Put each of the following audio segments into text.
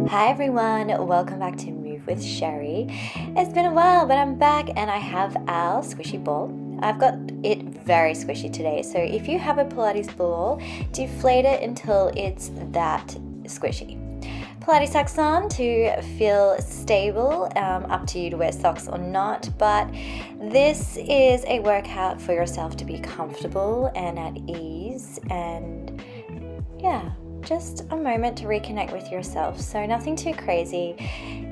Hi everyone, welcome back to Move with Sheri. It's been a while, but I'm back and I have our squishy ball. I've got it very squishy today, so if you have a Pilates ball, deflate it until it's that squishy. Pilates socks on to feel stable, up to you to wear socks or not, but this is a workout for yourself to be comfortable and at ease, and just a moment to reconnect with yourself. So nothing too crazy.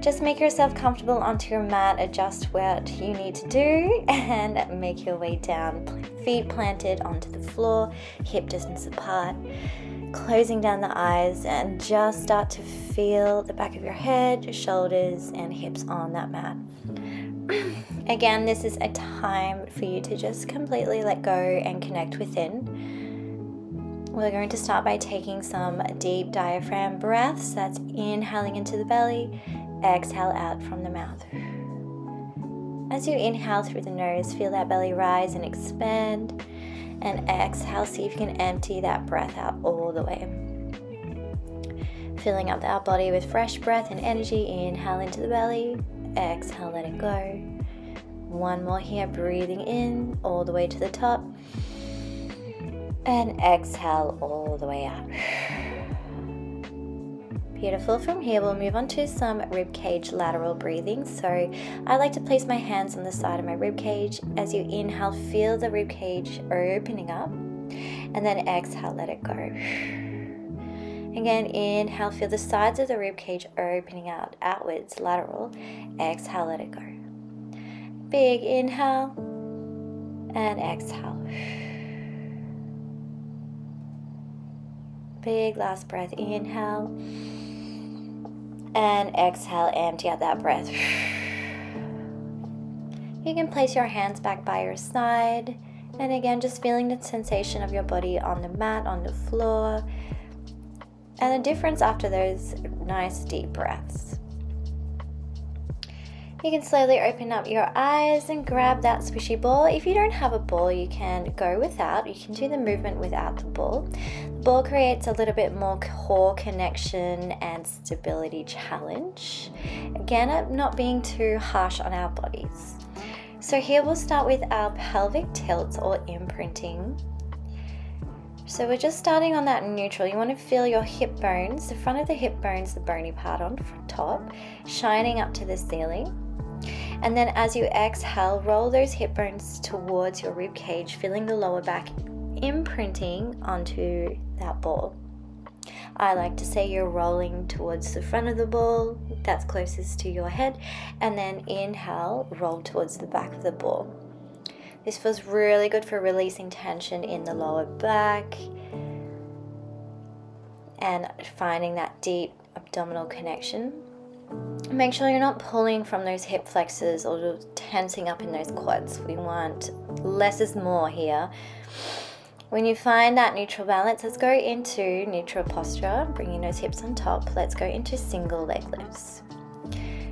Just make yourself comfortable onto your mat, adjust what you need to do, and make your way down. Feet planted onto the floor, hip distance apart, closing down the eyes, and just start to feel the back of your head, shoulders, and hips on that mat. Again, this is a time for you to just completely let go and connect within. We're going to start by taking some deep diaphragm breaths. That's inhaling into the belly, exhale out from the mouth. As you inhale through the nose, feel that belly rise and expand, and exhale, see if you can empty that breath out all the way. Filling up our body with fresh breath and energy. Inhale into the belly, exhale, let it go. One more here, breathing in all the way to the top. And exhale all the way out. Beautiful. From here, we'll move on to some ribcage lateral breathing. So I like to place my hands on the side of my ribcage. As you inhale, feel the ribcage opening up. And then exhale, let it go. Again, inhale, feel the sides of the ribcage opening out, outwards, lateral. Exhale, let it go. Big inhale and exhale. Big last breath, inhale, and exhale, empty out that breath. You can place your hands back by your side, and again, just feeling the sensation of your body on the mat, on the floor, and the difference after those nice deep breaths. You can slowly open up your eyes and grab that squishy ball. If you don't have a ball, you can go without. You can do the movement without the ball. The ball creates a little bit more core connection and stability challenge. Again, not being too harsh on our bodies. So here we'll start with our pelvic tilts or imprinting. So we're just starting on that neutral. You want to feel your hip bones, the front of the hip bones, the bony part on top, shining up to the ceiling. And then as you exhale, roll those hip bones towards your rib cage, feeling the lower back imprinting onto that ball. I like to say you're rolling towards the front of the ball, that's closest to your head, and then inhale, roll towards the back of the ball. This feels really good for releasing tension in the lower back and finding that deep abdominal connection. Make sure you're not pulling from those hip flexors or tensing up in those quads. We want less is more here. When you find that neutral balance, let's go into neutral posture, bringing those hips on top. Let's go into single leg lifts.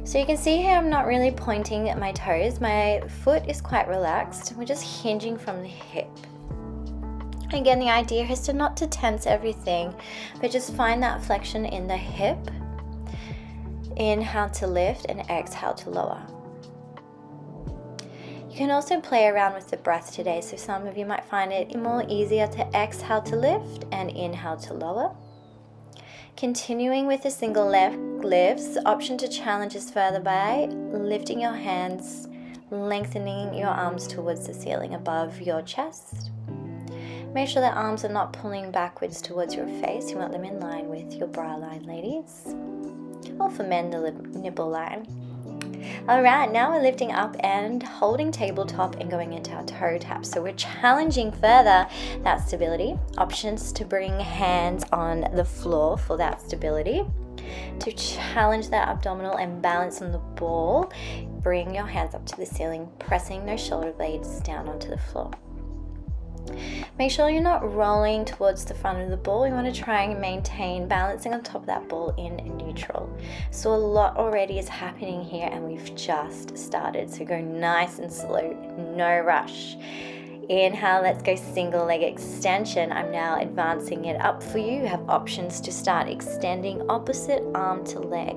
So you can see here I'm not really pointing at my toes. My foot is quite relaxed. We're just hinging from the hip. Again, the idea is to not to tense everything, but just find that flexion in the hip. Inhale to lift and exhale to lower. You can also play around with the breath today, so some of you might find it more easier to exhale to lift and inhale to lower. Continuing with the single leg lifts, option to challenge is further by lifting your hands, lengthening your arms towards the ceiling above your chest. Make sure that arms are not pulling backwards towards your face. You want them in line with your bra line, ladies. Or for men, the nipple line. Alright, now we're lifting up and holding tabletop and going into our toe tap. So we're challenging further that stability. Options to bring hands on the floor for that stability. To challenge that abdominal and balance on the ball, bring your hands up to the ceiling, pressing those shoulder blades down onto the floor. Make sure you're not rolling towards the front of the ball. You want to try and maintain balancing on top of that ball in neutral. So a lot already is happening here and we've just started. So go nice and slow, no rush. Inhale, let's go single leg extension. I'm now advancing it up for you. You have options to start extending opposite arm to leg,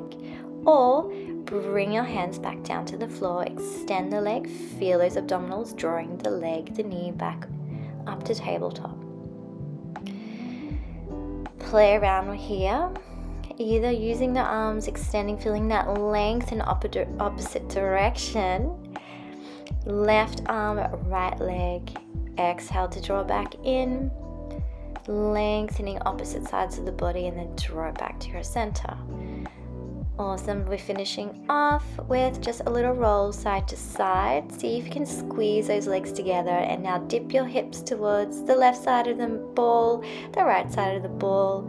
or bring your hands back down to the floor, extend the leg, feel those abdominals, drawing the leg, the knee back up to tabletop. Play around here, either using the arms, extending, feeling that length in opposite direction. Left arm, right leg. Exhale to draw back in, lengthening opposite sides of the body, and then draw it back to your center. Awesome. We're finishing off with just a little roll side to side. See if you can squeeze those legs together, and now dip your hips towards the left side of the ball, the right side of the ball,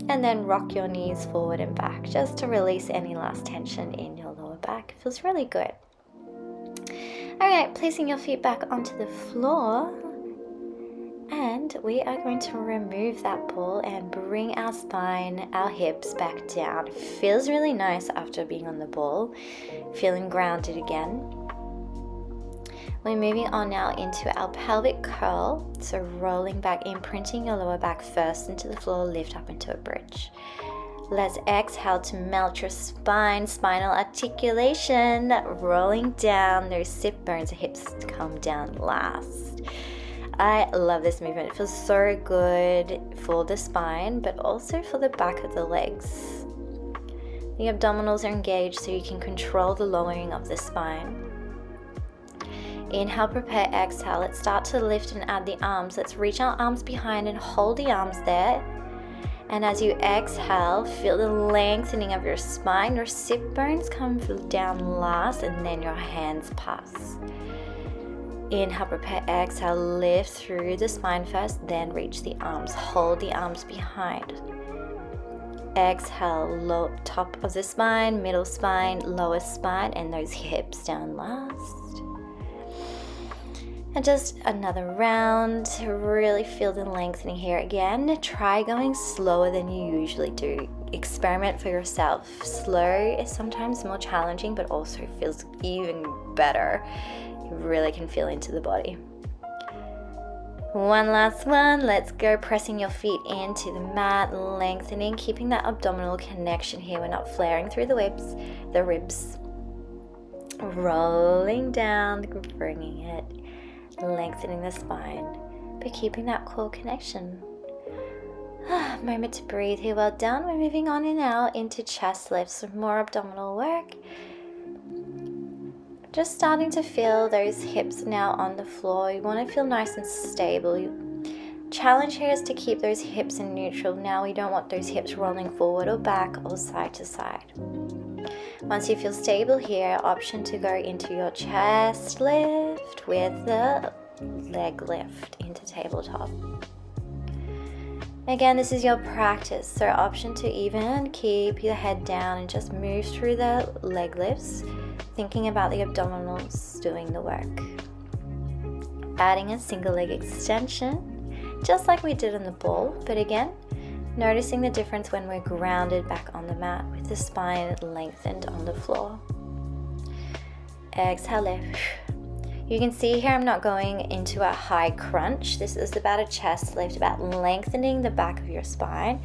and then rock your knees forward and back just to release any last tension in your lower back. It feels really good. Alright, placing your feet back onto the floor, and we are going to remove that ball and bring our spine, our hips back down. It feels really nice after being on the ball, feeling grounded again. We're moving on now into our pelvic curl, so rolling back, imprinting your lower back first into the floor, lift up into a bridge. Let's exhale to melt your spine, spinal articulation, rolling down those sit bones, the hips to come down last. I love this movement. It feels so good for the spine, but also for the back of the legs. The abdominals are engaged so you can control the lowering of the spine. Inhale, prepare, exhale. Let's start to lift and add the arms. Let's reach our arms behind and hold the arms there. And as you exhale, feel the lengthening of your spine. Your sit bones come down last, and then your hands pass. Inhale, prepare, exhale, lift through the spine first, then reach the arms. Hold the arms behind. Exhale, top of the spine, middle spine, lower spine, and those hips down last. And just another round to really feel the lengthening here. Again, try going slower than you usually do. Experiment for yourself. Slow is sometimes more challenging, but also feels even better. You really can feel into the body. One last one. Let's go, pressing your feet into the mat, lengthening, keeping that abdominal connection here. We're not flaring through the ribs. Rolling down, bringing it, lengthening the spine, but keeping that core connection. Moment to breathe here. Well done. We're moving on now into chest lifts, so more abdominal work. Just starting to feel those hips now on the floor. You want to feel nice and stable. Challenge here is to keep those hips in neutral. Now we don't want those hips rolling forward or back or side to side. Once you feel stable here, option to go into your chest lift with the leg lift into tabletop. Again, this is your practice, so option to even keep your head down and just move through the leg lifts, thinking about the abdominals doing the work. Adding a single leg extension, just like we did on the ball, but again, noticing the difference when we're grounded back on the mat with the spine lengthened on the floor. Exhale, lift. You can see here I'm not going into a high crunch. This is about a chest lift, about lengthening the back of your spine,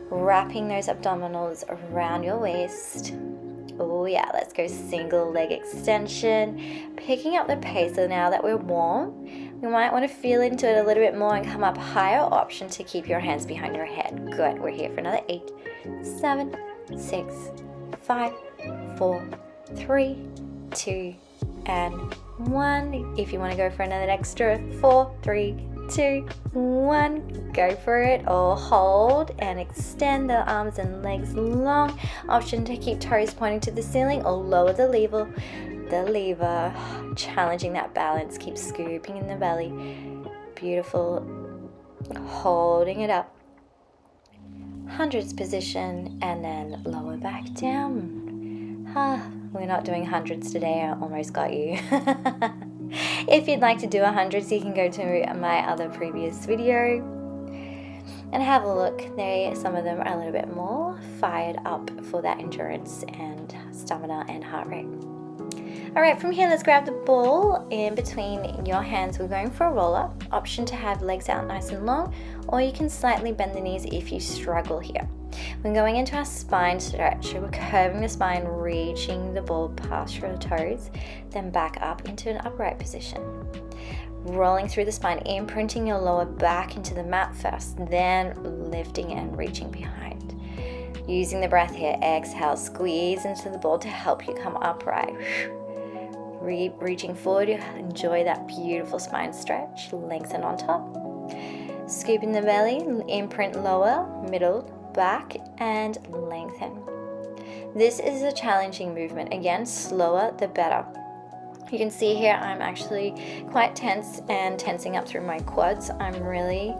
wrapping those abdominals around your waist. Oh yeah, let's go single leg extension, picking up the pace. So now that we're warm, we might want to feel into it a little bit more and come up higher. Option to keep your hands behind your head. Good. We're here for another 8, 7, 6, 5, 4, 3, 2, and 1. If you want to go for another extra 4, 3, 2, 1, go for it. Or hold and extend the arms and legs long. Option to keep toes pointing to the ceiling or lower the lever. Challenging that balance. Keep scooping in the belly. Beautiful. Holding it up. Hundreds position, and then lower back down. We're not doing hundreds today. I almost got you. If you'd like to do 100s, you can go to my other previous video and have a look. Some of them are a little bit more fired up for that endurance and stamina and heart rate. All right, from here, let's grab the ball in between your hands. We're going for a roll-up. Option to have legs out nice and long, or you can slightly bend the knees if you struggle here. We're going into our spine stretch. We're curving the spine, reaching the ball past your toes, then back up into an upright position. Rolling through the spine, imprinting your lower back into the mat first, then lifting and reaching behind. Using the breath here, exhale, squeeze into the ball to help you come upright. Reaching forward, enjoy that beautiful spine stretch, lengthen on top. Scooping the belly, imprint lower, middle, back, and lengthen. This is a challenging movement. Again, slower the better. You can see here I'm actually quite tense and tensing up through my quads. I'm really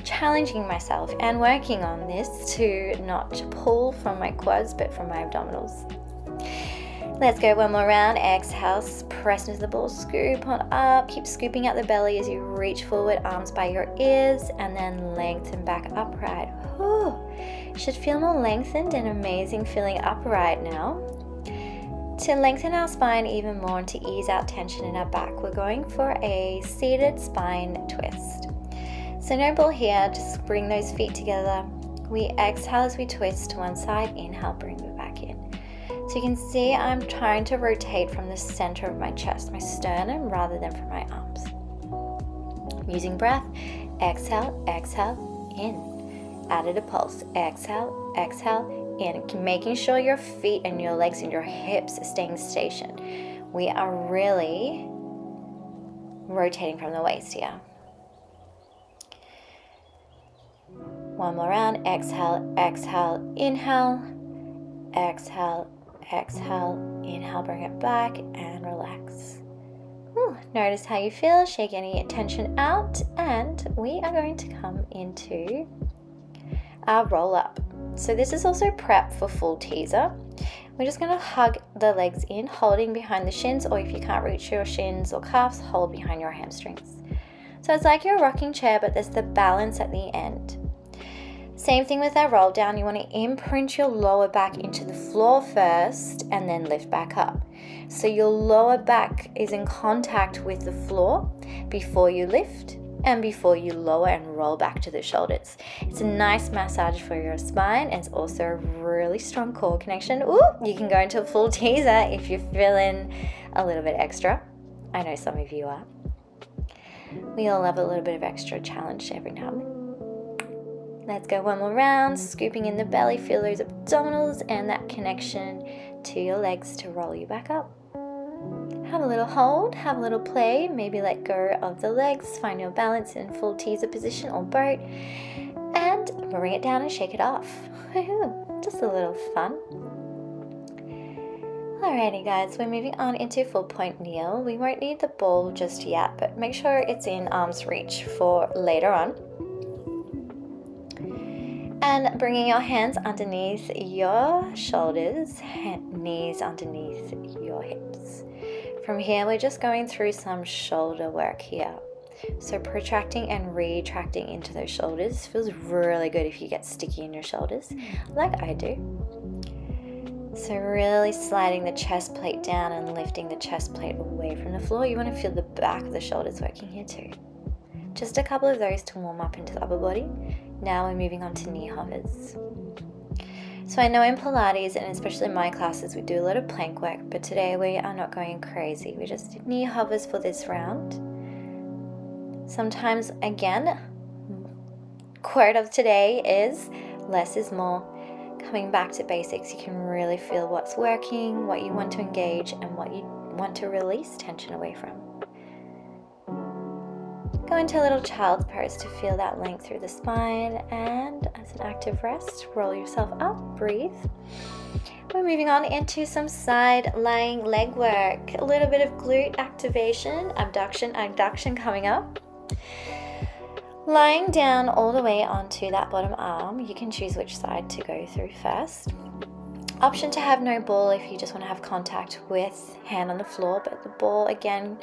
challenging myself and working on this to not pull from my quads but from my abdominals. Let's go one more round. Exhale, press into the ball, scoop on up. Keep scooping out the belly as you reach forward, arms by your ears, and then lengthen back upright. Whew. Should feel more lengthened and amazing feeling upright now. To lengthen our spine even more and to ease out tension in our back, we're going for a seated spine twist. So no ball here, just bring those feet together. We exhale as we twist to one side, inhale, bring it back in. So you can see I'm trying to rotate from the center of my chest, my sternum, rather than from my arms. Using breath, exhale, exhale, in. Added a pulse, exhale, exhale, in. Making sure your feet and your legs and your hips are staying stationed. We are really rotating from the waist here. One more round, exhale, exhale, inhale, exhale, exhale, inhale, bring it back and relax. Notice how you feel, shake any tension out, and we are going to come into our roll up. So this is also prep for full teaser. We're just going to hug the legs in, holding behind the shins, or if you can't reach your shins or calves, hold behind your hamstrings. So it's like your rocking chair, but there's the balance at the end. Same thing with our roll down. You want to imprint your lower back into the floor first and then lift back up. So your lower back is in contact with the floor before you lift and before you lower and roll back to the shoulders. It's a nice massage for your spine, and it's also a really strong core connection. You can go into a full teaser if you're feeling a little bit extra. I know some of you are. We all love a little bit of extra challenge every now and then. Let's go one more round, scooping in the belly, feel those abdominals and that connection to your legs to roll you back up. Have a little hold, have a little play, maybe let go of the legs, find your balance in full teaser position or boat, and bring it down and shake it off. Just a little fun. Alrighty guys, we're moving on into full point kneel. We won't need the ball just yet, but make sure it's in arm's reach for later on. And bringing your hands underneath your shoulders, knees underneath your hips. From here, we're just going through some shoulder work here. So protracting and retracting into those shoulders feels really good if you get sticky in your shoulders, like I do. So really sliding the chest plate down and lifting the chest plate away from the floor. You want to feel the back of the shoulders working here too. Just a couple of those to warm up into the upper body. Now we're moving on to knee hovers. So I know in Pilates, and especially in my classes, we do a lot of plank work, but today we are not going crazy. We just did knee hovers for this round. Sometimes, again, quote of today is less is more. Coming back to basics, you can really feel what's working, what you want to engage, and what you want to release tension away from. Go into a little child's pose to feel that length through the spine, and as an active rest, roll yourself up, breathe. We're moving on into some side lying leg work. A little bit of glute activation, abduction, adduction coming up. Lying down all the way onto that bottom arm, you can choose which side to go through first. Option to have no ball if you just want to have contact with hand on the floor, but the ball again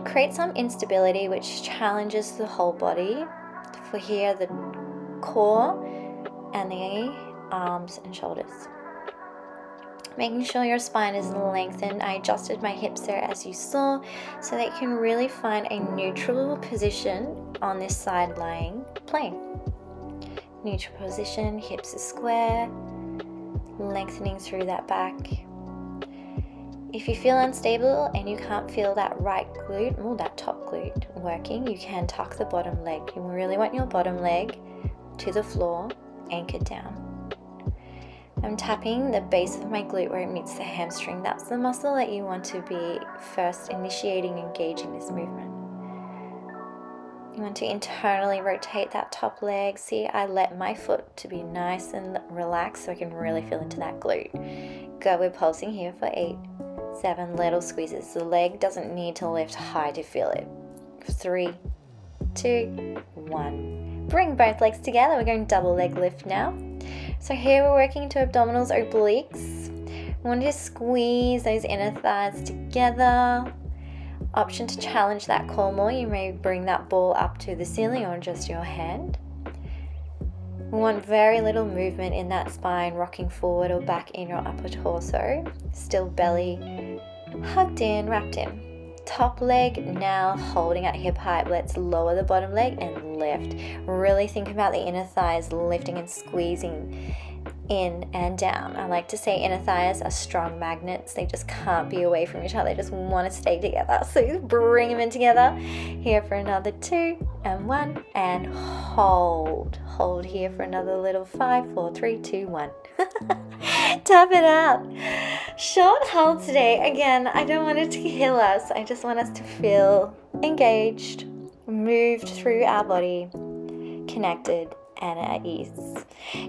create some instability which challenges the whole body. For here, the core and the arms and shoulders. Making sure your spine is lengthened. I adjusted my hips there as you saw, so that you can really find a neutral position on this side lying plane. Neutral position, hips are square, lengthening through that back. If you feel unstable and you can't feel that right glute, or that top glute working, you can tuck the bottom leg. You really want your bottom leg to the floor, anchored down. I'm tapping the base of my glute where it meets the hamstring. That's the muscle that you want to be first initiating, engaging this movement. You want to internally rotate that top leg. See, I let my foot to be nice and relaxed so I can really feel into that glute. Go, we're pulsing here for 8, 7 little squeezes. The leg doesn't need to lift high to feel it. 3, 2, 1. Bring both legs together. We're going double leg lift now. So here we're working into abdominals, obliques. We want to squeeze those inner thighs together. Option to challenge that core more. You may bring that ball up to the ceiling or just your hand. We want very little movement in that spine, rocking forward or back in your upper torso. Still belly hugged in, wrapped in. Top leg now holding at hip height. Let's lower the bottom leg and lift. Really think about the inner thighs lifting and squeezing in and down. I like to say inner thighs are strong magnets. They just can't be away from each other. They just want to stay together. So bring them in together. Here for another 2 and 1 and hold. Hold here for another little 5, 4, 3, 2, 1. Tap it out. Short hold today. Again, I don't want it to kill us. I just want us to feel engaged, moved through our body, connected and at ease.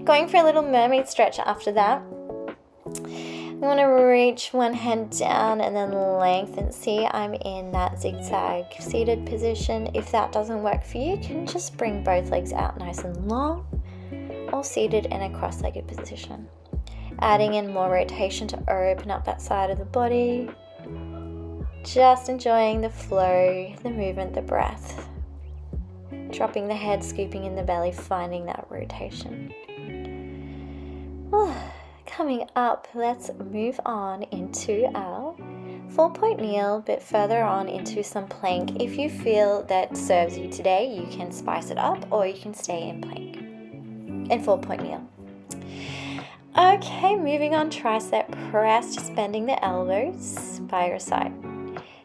Going for a little mermaid stretch after that. We want to reach one hand down and then lengthen. See, I'm in that zigzag seated position. If that doesn't work for you, you can just bring both legs out nice and long, or seated in a cross-legged position. Adding in more rotation to open up that side of the body. Just enjoying the flow, the movement, the breath. Dropping the head, scooping in the belly, finding that rotation. Coming up, let's move on into our 4-point kneel, a bit further on into some plank. If you feel that serves you today, you can spice it up or you can stay in plank, in 4-point kneel. Okay, moving on, tricep press, just bending the elbows by your side.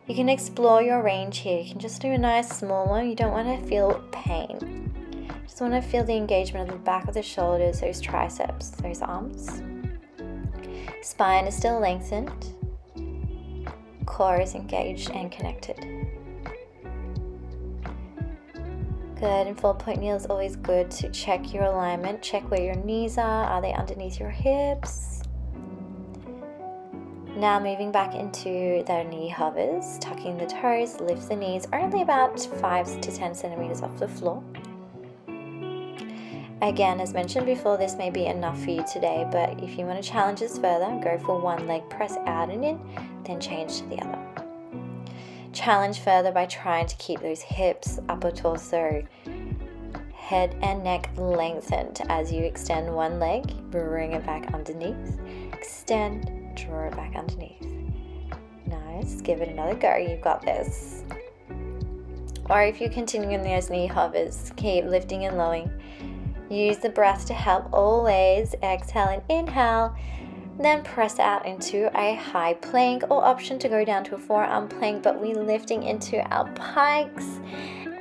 You can explore your range here. You can just do a nice small one. You don't want to feel pain. Just want to feel the engagement of the back of the shoulders, those triceps, those arms. Spine is still lengthened. Core is engaged and connected. Good, and 4-point kneel is always good to check your alignment. Check where your knees are. Are they underneath your hips? Now moving back into the knee hovers, tucking the toes, lift the knees only about 5 to 10 centimeters off the floor. Again, as mentioned before, this may be enough for you today, but if you want to challenge this further, go for one leg press out and in, then change to the other. Challenge further by trying to keep those hips, upper torso, head and neck lengthened as you extend one leg, bring it back underneath, extend, draw it back underneath. Nice, give it another go, you've got this. Or if you're continuing those knee hovers, keep lifting and lowering. Use the breath to help always. Exhale and inhale, then press out into a high plank, or option to go down to a forearm plank, but we're lifting into our pikes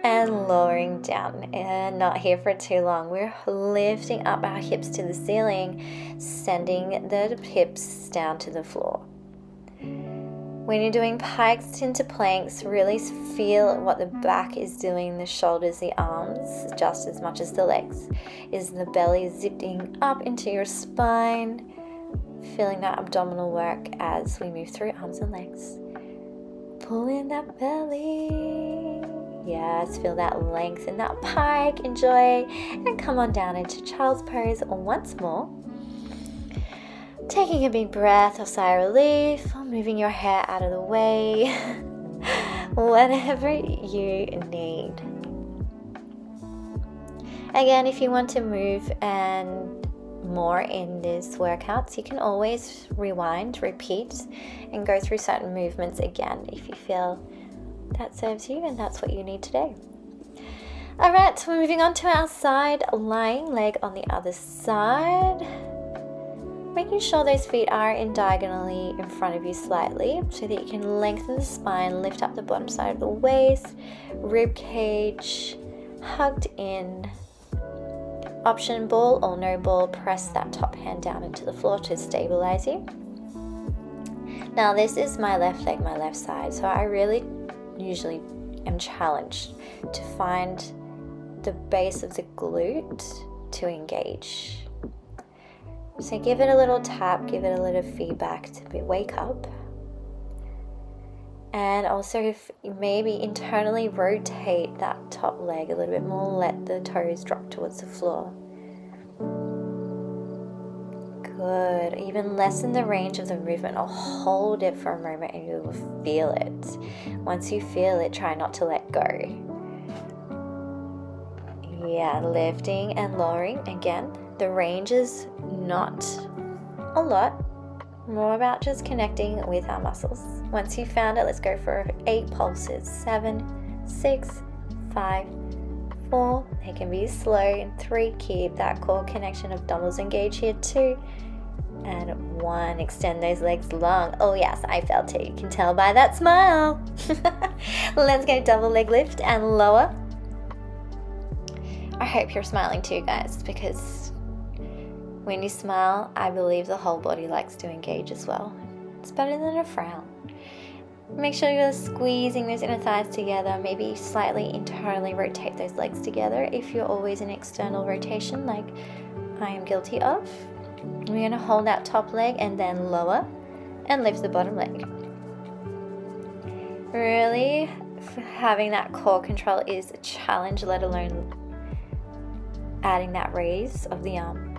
and lowering down, and not here for too long. We're lifting up our hips to the ceiling, sending the hips down to the floor. When you're doing pikes into planks, really feel what the back is doing, the shoulders, the arms, just as much as the legs. Is the belly zipping up into your spine? Feeling that abdominal work as we move through arms and legs. Pull in that belly. Yes, feel that length in that pike. Enjoy. And come on down into child's pose once more. Taking a big breath of sigh of relief, or moving your hair out of the way. Whatever you need. Again, if you want to move and more in this workout, so you can always rewind, repeat, and go through certain movements again if you feel that serves you and that's what you need today. Alright, so we're moving on to our side lying leg on the other side. Making sure those feet are in diagonally in front of you slightly so that you can lengthen the spine, lift up the bottom side of the waist, rib cage hugged in. Option ball or no ball, press that top hand down into the floor to stabilize you. Now this is my left leg, my left side, so I really usually am challenged to find the base of the glute to engage. So give it a little tap, give it a little feedback to wake up. And also maybe internally rotate that top leg a little bit more, let the toes drop towards the floor. Good. Even lessen the range of the movement or hold it for a moment and you will feel it. Once you feel it, try not to let go. Yeah, lifting and lowering. Again, the range is not a lot, more about just connecting with our muscles. Once you've found it, let's go for 8 pulses. 7, 6, 5, 4. They can be slow. And 3, keep that core connection, abdominals engaged here. 2 and 1. Extend those legs long. Oh yes, I felt it. You can tell by that smile. Let's go double leg lift and lower. I hope you're smiling too, guys, because when you smile, I believe the whole body likes to engage as well. It's better than a frown. Make sure you're squeezing those inner thighs together. Maybe slightly internally rotate those legs together if you're always in external rotation like I am guilty of. We're going to hold that top leg and then lower and lift the bottom leg. Really, having that core control is a challenge, let alone adding that raise of the arm.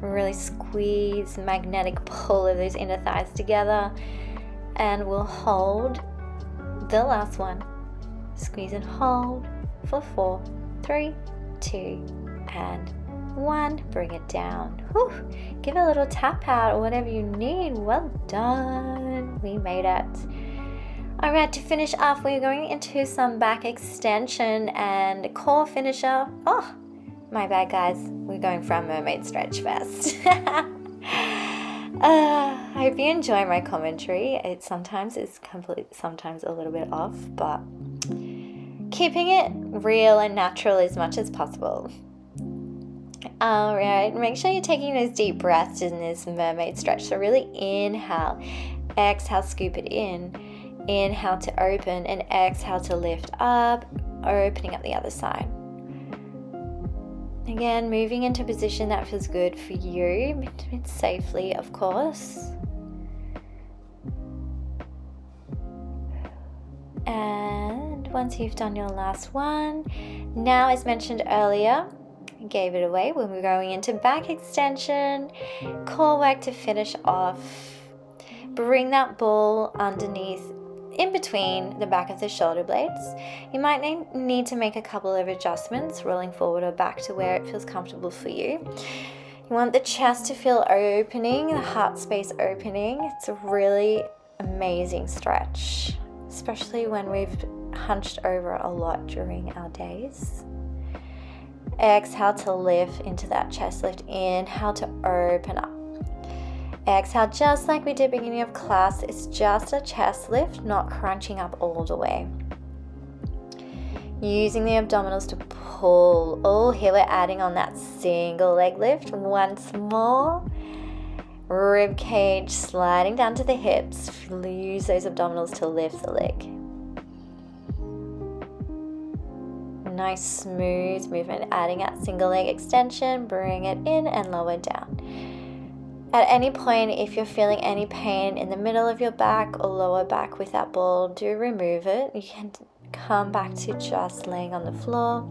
Really squeeze, magnetic pull of those inner thighs together, and we'll hold the last one. Squeeze and hold for 4, 3, 2, and 1. Bring it down. Whew. Give it a little tap out or whatever you need. Well done. We made it. Alright, to finish off, we're going into some back extension and core finisher. Oh, my bad, guys. We're going for a mermaid stretch first. I hope you enjoy my commentary. It sometimes is sometimes a little bit off, but keeping it real and natural as much as possible. Alright, make sure you're taking those deep breaths in this mermaid stretch. So really inhale, exhale, scoop it in. Inhale to open and exhale to lift up, opening up the other side. Again, moving into a position that feels good for you, safely, of course. And once you've done your last one, now as mentioned earlier, I gave it away when we're going into back extension, core work to finish off. Bring that ball underneath, in between the back of the shoulder blades. You might need to make a couple of adjustments, rolling forward or back to where it feels comfortable for you. You want the chest to feel opening, the heart space opening. It's a really amazing stretch, especially when we've hunched over a lot during our days. Exhale to lift into that chest lift. Inhale to open up. Exhale, just like we did beginning of class. It's just a chest lift, not crunching up all the way. Using the abdominals to pull. Oh, here we're adding on that single leg lift. Once more. Rib cage sliding down to the hips. Use those abdominals to lift the leg. Nice smooth movement. Adding that single leg extension. Bring it in and lower down. At any point, if you're feeling any pain in the middle of your back or lower back with that ball, do remove it. You can come back to just laying on the floor.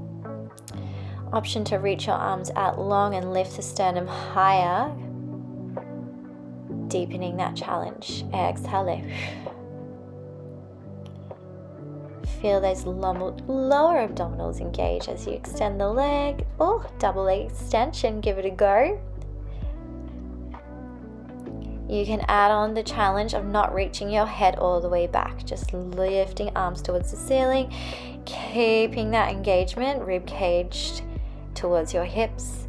Option to reach your arms out long and lift the sternum higher, deepening that challenge. Exhale, lift. Feel those lower abdominals engage as you extend the leg. Oh, double leg extension, give it a go. You can add on the challenge of not reaching your head all the way back, just lifting arms towards the ceiling, keeping that engagement, rib cage towards your hips.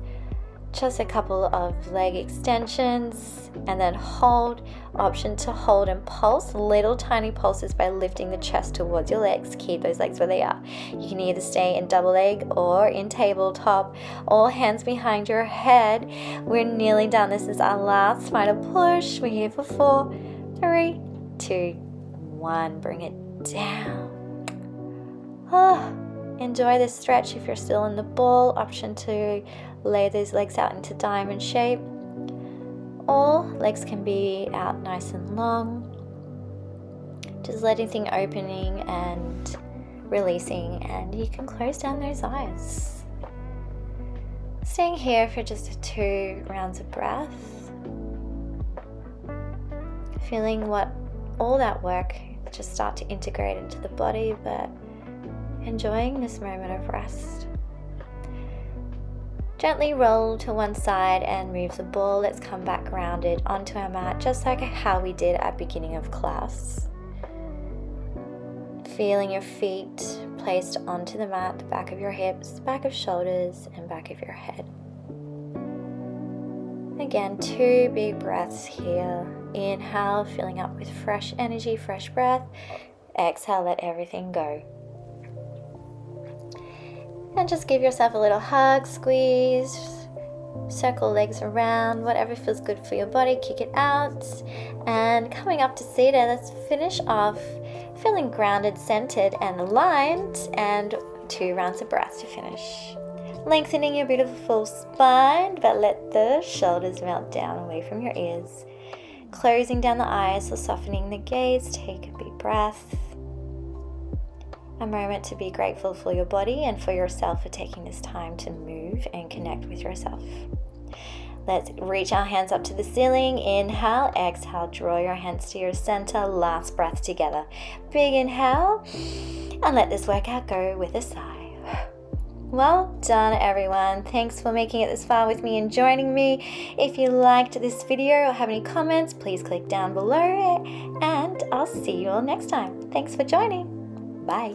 Just a couple of leg extensions, and then hold. Option to hold and pulse, little tiny pulses by lifting the chest towards your legs. Keep those legs where they are. You can either stay in double leg or in tabletop, all hands behind your head. We're nearly done. This is our last final push. We're here for 4, 3, 2, 1. Bring it down. Enjoy this stretch if you're still in the ball. Option to lay those legs out into diamond shape. Or legs can be out nice and long. Just letting things opening and releasing, and you can close down those eyes. Staying here for just 2 rounds of breath. Feeling what all that work just start to integrate into the body, but enjoying this moment of rest. Gently roll to one side and move the ball. Let's come back grounded onto our mat, just like how we did at beginning of class. Feeling your feet placed onto the mat, the back of your hips, back of shoulders, and back of your head. Again, 2 big breaths here. Inhale, filling up with fresh energy, fresh breath. Exhale, let everything go. And just give yourself a little hug, squeeze, circle legs around, whatever feels good for your body, kick it out. And coming up to seated, let's finish off feeling grounded, centered, and aligned, and 2 rounds of breath to finish. Lengthening your beautiful full spine, but let the shoulders melt down away from your ears. Closing down the eyes or softening the gaze, take a deep breath. A moment to be grateful for your body and for yourself for taking this time to move and connect with yourself. Let's reach our hands up to the ceiling. Inhale, exhale, draw your hands to your center. Last breath together. Big inhale, and let this workout go with a sigh. Well done, everyone. Thanks for making it this far with me and joining me. If you liked this video or have any comments, please click down below, and I'll see you all next time. Thanks for joining. Bye.